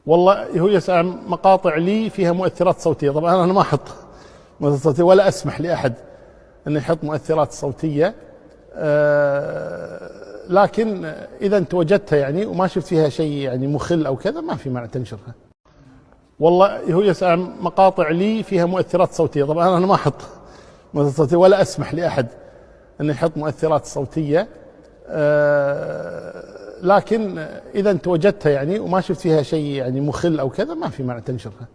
والله هو يسأل عن مقاطع لي فيها مؤثرات صوتية. طبعا أنا ما أحط مؤثرات صوتية ولا أسمح لأحد أن يحط مؤثرات صوتية، لكن إذا أنت وجدتها يعني وما شفت فيها شيء يعني مخل أو كذا ما في معنى تنشرها. والله هو يسأل عن مقاطع لي فيها مؤثرات صوتية. طبعا أنا ما أحط مؤثرات صوتية ولا أسمح لأحد أن يحط مؤثرات صوتية، لكن إذا أنت وجدتها يعني وما شفت فيها شيء يعني مخل أو كذا ما في معنى تنشرها.